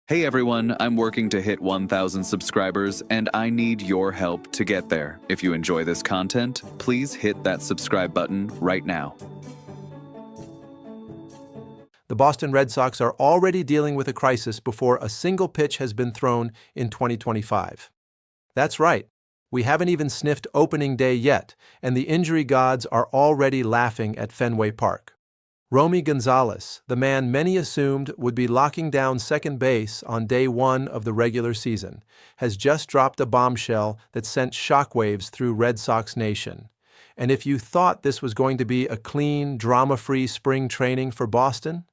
Hey everyone, I'm working to hit 1,000 subscribers and I need your help to get there. If you enjoy this content, please hit that subscribe button right now. The Boston Red Sox are already dealing with a crisis before a single pitch has been thrown in 2025. That's right, we haven't even sniffed opening day yet, and the injury gods are already laughing at Fenway Park. Romy Gonzalez, the man many assumed would be locking down second base on day one of the regular season, has just dropped a bombshell that sent shockwaves through Red Sox Nation. And if you thought this was going to be a clean, drama-free spring training for Boston,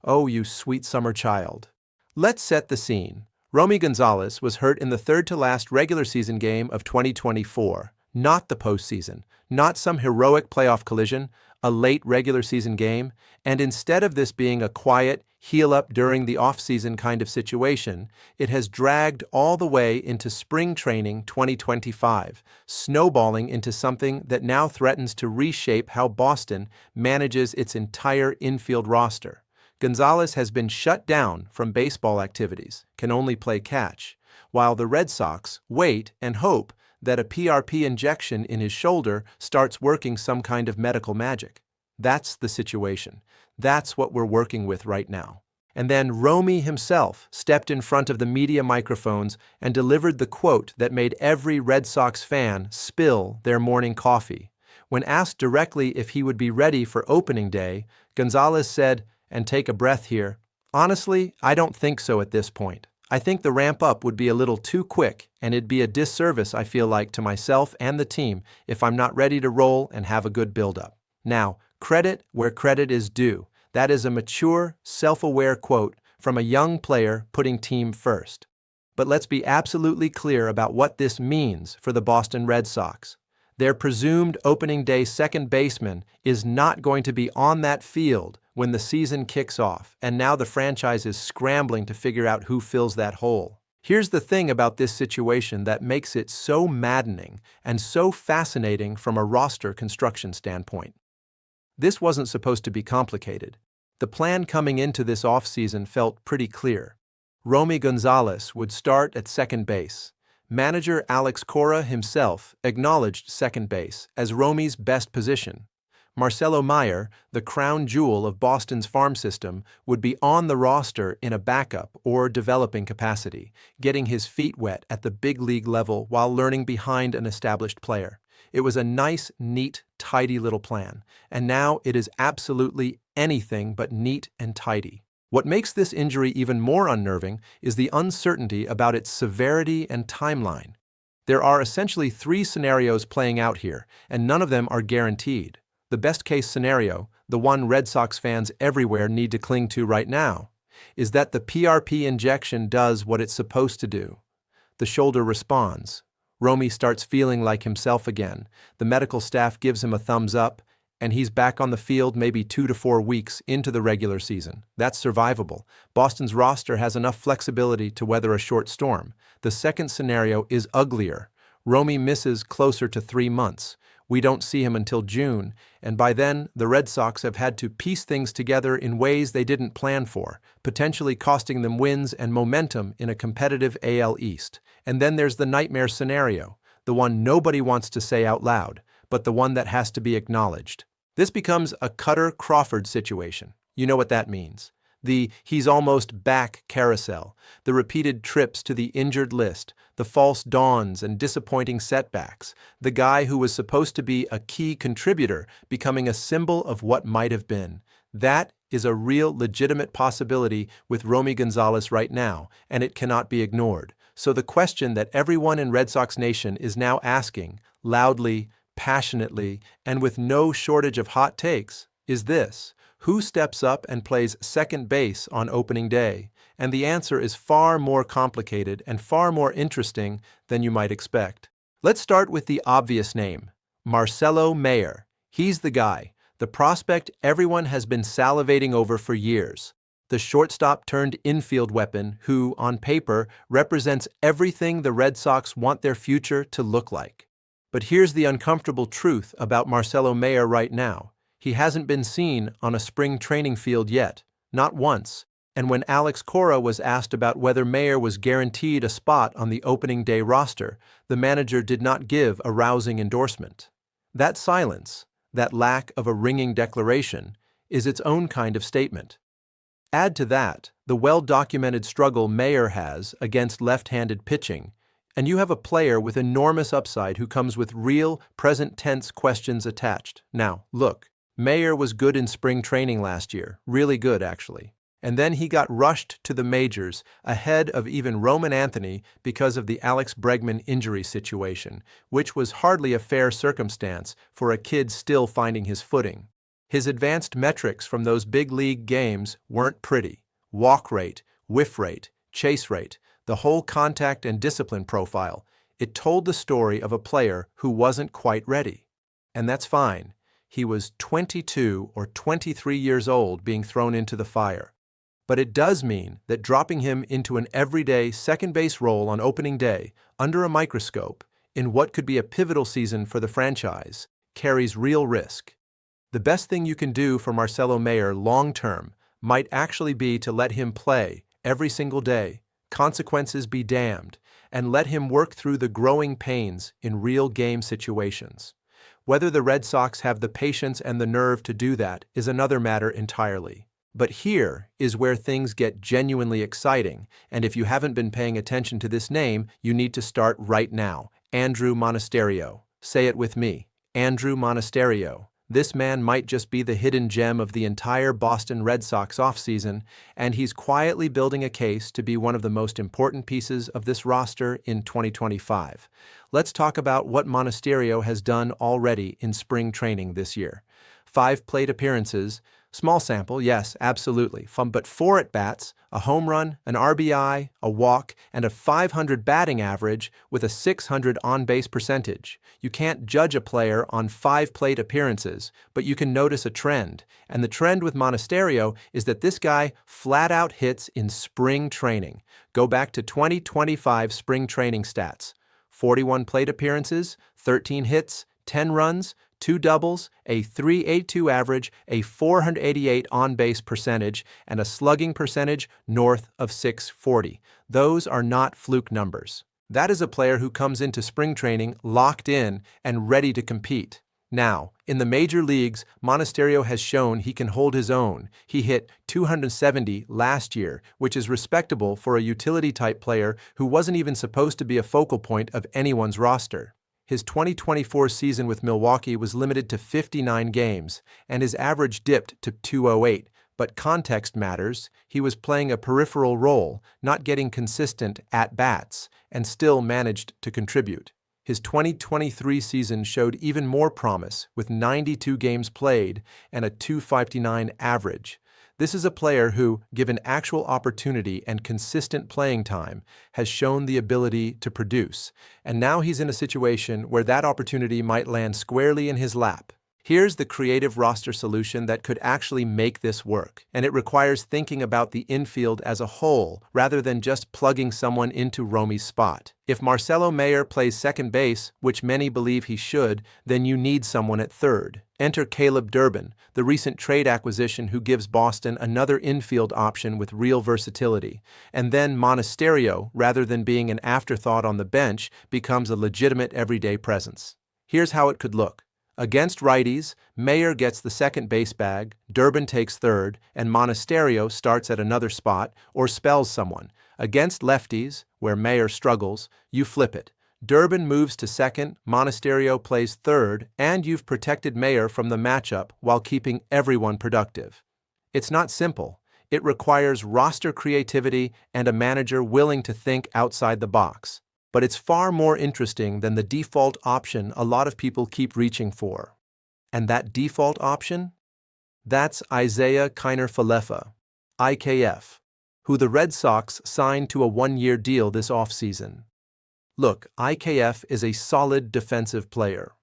oh, you sweet summer child. Let's set the scene. Romy Gonzalez was hurt in the third-to-last regular season game of 2024, not the postseason, not some heroic playoff collision, a late regular season game, and instead of this being a quiet, heal-up during the off-season kind of situation, it has dragged all the way into spring training 2025, snowballing into something that now threatens to reshape how Boston manages its entire infield roster. Gonzalez has been shut down from baseball activities, can only play catch, while the Red Sox wait and hope that a PRP injection in his shoulder starts working some kind of medical magic. That's the situation. That's what we're working with right now. And then Romy himself stepped in front of the media microphones and delivered the quote that made every Red Sox fan spill their morning coffee. When asked directly if he would be ready for opening day, Gonzalez said, and take a breath here, "Honestly, I don't think so at this point. I think the ramp-up would be a little too quick, and it'd be a disservice, I feel like, to myself and the team if I'm not ready to roll and have a good build-up." Now, credit where credit is due. That is a mature, self-aware quote from a young player putting team first. But let's be absolutely clear about what this means for the Boston Red Sox. Their presumed opening day second baseman is not going to be on that field when the season kicks off, and now the franchise is scrambling to figure out who fills that hole. Here's the thing about this situation that makes it so maddening and so fascinating from a roster construction standpoint. This wasn't supposed to be complicated. The plan coming into this offseason felt pretty clear. Romy Gonzalez would start at second base. Manager Alex Cora himself acknowledged second base as Romy's best position. Marcelo Mayer, the crown jewel of Boston's farm system, would be on the roster in a backup or developing capacity, getting his feet wet at the big league level while learning behind an established player. It was a nice, neat, tidy little plan, and now it is absolutely anything but neat and tidy. What makes this injury even more unnerving is the uncertainty about its severity and timeline. There are essentially three scenarios playing out here, and none of them are guaranteed. The best-case scenario, the one Red Sox fans everywhere need to cling to right now, is that the PRP injection does what it's supposed to do. The shoulder responds. Romy starts feeling like himself again. The medical staff gives him a thumbs up, and he's back on the field maybe 2 to 4 weeks into the regular season. That's survivable. Boston's roster has enough flexibility to weather a short storm. The second scenario is uglier. Romy misses closer to 3 months. We don't see him until June, and by then, the Red Sox have had to piece things together in ways they didn't plan for, potentially costing them wins and momentum in a competitive AL East. And then there's the nightmare scenario, the one nobody wants to say out loud, but the one that has to be acknowledged. This becomes a Cutter-Crawford situation. You know what that means. The he's almost back carousel, the repeated trips to the injured list, the false dawns and disappointing setbacks, the guy who was supposed to be a key contributor becoming a symbol of what might have been. That is a real legitimate possibility with Romy Gonzalez right now, and it cannot be ignored. So the question that everyone in Red Sox Nation is now asking, loudly, passionately, and with no shortage of hot takes, is this: who steps up and plays second base on opening day? And the answer is far more complicated and far more interesting than you might expect. Let's start with the obvious name, Marcelo Mayer. He's the guy, the prospect everyone has been salivating over for years. The shortstop-turned-infield weapon who, on paper, represents everything the Red Sox want their future to look like. But here's the uncomfortable truth about Marcelo Mayer right now. He hasn't been seen on a spring training field yet, not once. And when Alex Cora was asked about whether Mayer was guaranteed a spot on the opening day roster, the manager did not give a rousing endorsement. That silence, that lack of a ringing declaration, is its own kind of statement. Add to that the well-documented struggle Mayer has against left-handed pitching, and you have a player with enormous upside who comes with real, present-tense questions attached. Now, look, Mayer was good in spring training last year, really good actually. And then he got rushed to the majors ahead of even Roman Anthony because of the Alex Bregman injury situation, which was hardly a fair circumstance for a kid still finding his footing. His advanced metrics from those big league games weren't pretty. Walk rate, whiff rate, chase rate, the whole contact and discipline profile. It told the story of a player who wasn't quite ready. And that's fine. He was 22 or 23 years old being thrown into the fire. But it does mean that dropping him into an everyday second base role on opening day, under a microscope, in what could be a pivotal season for the franchise, carries real risk. The best thing you can do for Marcelo Mayer long-term might actually be to let him play every single day, consequences be damned, and let him work through the growing pains in real game situations. Whether the Red Sox have the patience and the nerve to do that is another matter entirely. But here is where things get genuinely exciting, and if you haven't been paying attention to this name, you need to start right now. Andruw Monasterio. Say it with me. Andruw Monasterio. This man might just be the hidden gem of the entire Boston Red Sox offseason, and he's quietly building a case to be one of the most important pieces of this roster in 2025. Let's talk about what Monasterio has done already in spring training this year. 5 plate appearances, small sample, yes, absolutely, but 4 at-bats, a home run, an RBI, a walk, and a .500 batting average with a .600 on-base percentage. You can't judge a player on 5 plate appearances, but you can notice a trend. And the trend with Monasterio is that this guy flat-out hits in spring training. Go back to 2025 spring training stats. 41 plate appearances, 13 hits, 10 runs, 2 doubles, a .382 average, a .488 on-base percentage, and a slugging percentage north of .640. Those are not fluke numbers. That is a player who comes into spring training locked in and ready to compete. Now, in the major leagues, Monasterio has shown he can hold his own. He hit .270 last year, which is respectable for a utility-type player who wasn't even supposed to be a focal point of anyone's roster. His 2024 season with Milwaukee was limited to 59 games, and his average dipped to .208. But context matters. He was playing a peripheral role, not getting consistent at-bats, and still managed to contribute. His 2023 season showed even more promise, with 92 games played and a .259 average. This is a player who, given actual opportunity and consistent playing time, has shown the ability to produce, and now he's in a situation where that opportunity might land squarely in his lap. Here's the creative roster solution that could actually make this work, and it requires thinking about the infield as a whole rather than just plugging someone into Romy's spot. If Marcelo Mayer plays second base, which many believe he should, then you need someone at third. Enter Caleb Durbin, the recent trade acquisition who gives Boston another infield option with real versatility. And then Monasterio, rather than being an afterthought on the bench, becomes a legitimate everyday presence. Here's how it could look. Against righties, Mayer gets the second base bag, Durbin takes third, and Monasterio starts at another spot or spells someone. Against lefties, where Mayer struggles, you flip it. Durbin moves to second, Monasterio plays third, and you've protected Mayer from the matchup while keeping everyone productive. It's not simple. It requires roster creativity and a manager willing to think outside the box. But it's far more interesting than the default option a lot of people keep reaching for. And that default option? That's Isiah Kiner-Falefa, IKF, who the Red Sox signed to a 1-year deal this offseason. Look, IKF is a solid defensive player.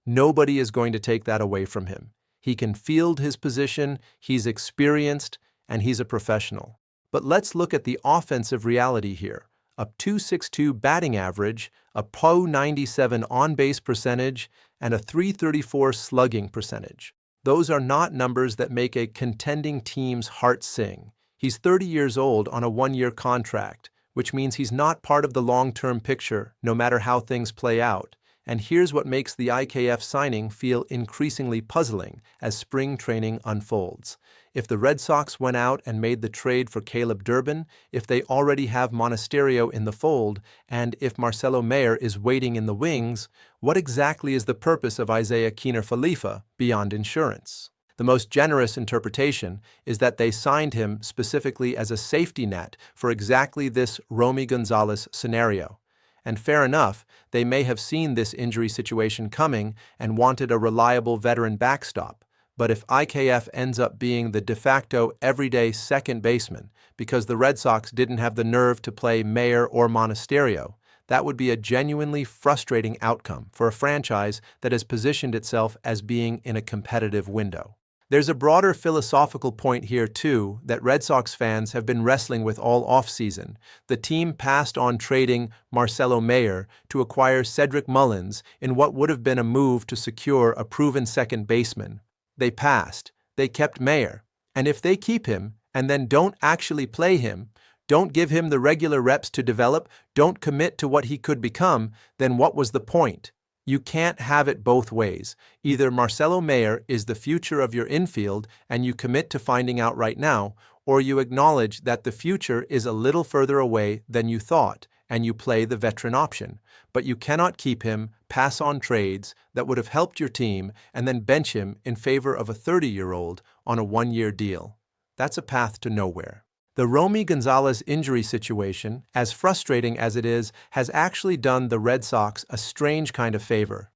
Nobody is going to take that away from him. He can field his position, he's experienced, and he's a professional. But let's look at the offensive reality here. A .262 batting average, a .97 on-base percentage, and a .334 slugging percentage. Those are not numbers that make a contending team's heart sing. He's 30 years old on a one-year contract, which means he's not part of the long-term picture, no matter how things play out. And here's what makes the IKF signing feel increasingly puzzling as spring training unfolds. If the Red Sox went out and made the trade for Caleb Durbin, if they already have Monasterio in the fold, and if Marcelo Mayer is waiting in the wings, what exactly is the purpose of Isaiah Kiner-Falefa beyond insurance? The most generous interpretation is that they signed him specifically as a safety net for exactly this Romy Gonzalez scenario. And fair enough, they may have seen this injury situation coming and wanted a reliable veteran backstop. But if IKF ends up being the de facto everyday second baseman because the Red Sox didn't have the nerve to play Mayer or Monasterio, that would be a genuinely frustrating outcome for a franchise that has positioned itself as being in a competitive window. There's a broader philosophical point here, too, that Red Sox fans have been wrestling with all offseason. The team passed on trading Marcelo Mayer to acquire Cedric Mullins in what would have been a move to secure a proven second baseman. They passed. They kept Mayer. And if they keep him and then don't actually play him, don't give him the regular reps to develop, don't commit to what he could become, then what was the point? You can't have it both ways. Either Marcelo Mayer is the future of your infield and you commit to finding out right now, or you acknowledge that the future is a little further away than you thought and you play the veteran option. But you cannot keep him, pass on trades that would have helped your team, and then bench him in favor of a 30-year-old on a one-year deal. That's a path to nowhere. The Romy Gonzalez injury situation, as frustrating as it is, has actually done the Red Sox a strange kind of favor.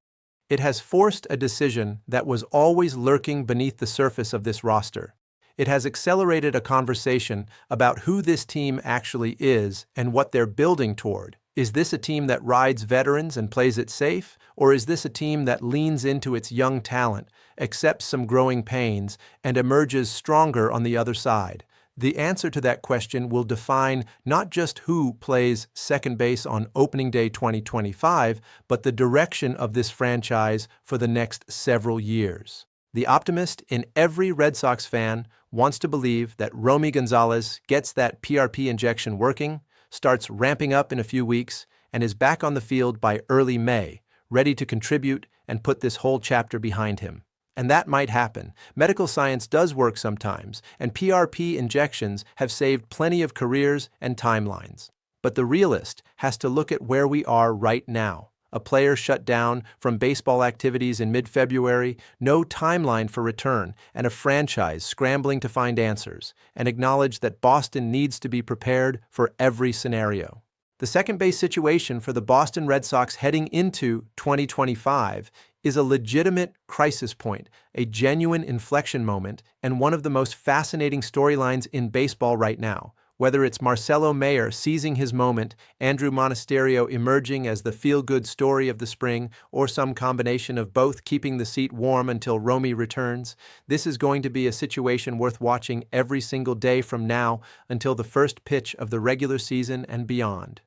It has forced a decision that was always lurking beneath the surface of this roster. It has accelerated a conversation about who this team actually is and what they're building toward. Is this a team that rides veterans and plays it safe, or is this a team that leans into its young talent, accepts some growing pains, and emerges stronger on the other side? The answer to that question will define not just who plays second base on opening day 2025, but the direction of this franchise for the next several years. The optimist in every Red Sox fan wants to believe that Romy Gonzalez gets that PRP injection working, starts ramping up in a few weeks, and is back on the field by early May, ready to contribute and put this whole chapter behind him. And that might happen. Medical science does work sometimes, and PRP injections have saved plenty of careers and timelines. But the realist has to look at where we are right now. A player shut down from baseball activities in mid-February, no timeline for return, and a franchise scrambling to find answers, and acknowledge that Boston needs to be prepared for every scenario. The second base situation for the Boston Red Sox heading into 2025 is a legitimate crisis point, a genuine inflection moment, and one of the most fascinating storylines in baseball right now. Whether it's Marcelo Mayer seizing his moment, Andruw Monasterio emerging as the feel-good story of the spring, or some combination of both keeping the seat warm until Romy returns, this is going to be a situation worth watching every single day from now until the first pitch of the regular season and beyond.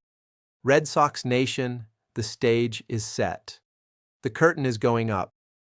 Red Sox Nation, the stage is set. The curtain is going up.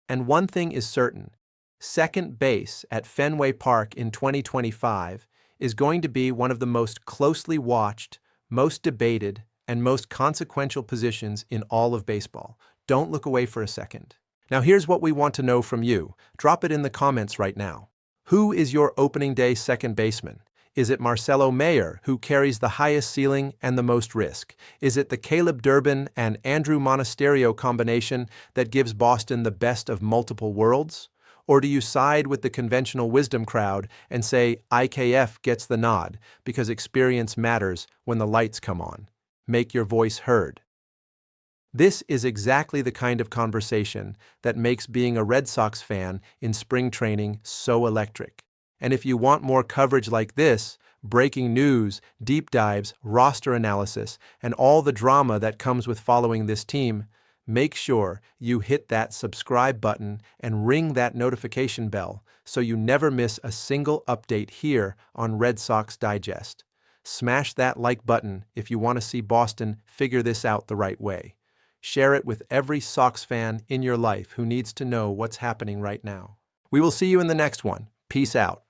And one thing is certain, second base at Fenway Park in 2025 is going to be one of the most closely watched, most debated, and most consequential positions in all of baseball. Don't look away for a second. Now here's what we want to know from you. Drop it in the comments right now. Who is your opening day second baseman? Is it Marcelo Mayer, who carries the highest ceiling and the most risk? Is it the Caleb Durbin and Andruw Monasterio combination that gives Boston the best of multiple worlds? Or do you side with the conventional wisdom crowd and say IKF gets the nod because experience matters when the lights come on? Make your voice heard. This is exactly the kind of conversation that makes being a Red Sox fan in spring training so electric. And if you want more coverage like this, breaking news, deep dives, roster analysis, and all the drama that comes with following this team, make sure you hit that subscribe button and ring that notification bell so you never miss a single update here on Red Sox Digest. Smash that like button if you want to see Boston figure this out the right way. Share it with every Sox fan in your life who needs to know what's happening right now. We will see you in the next one. Peace out.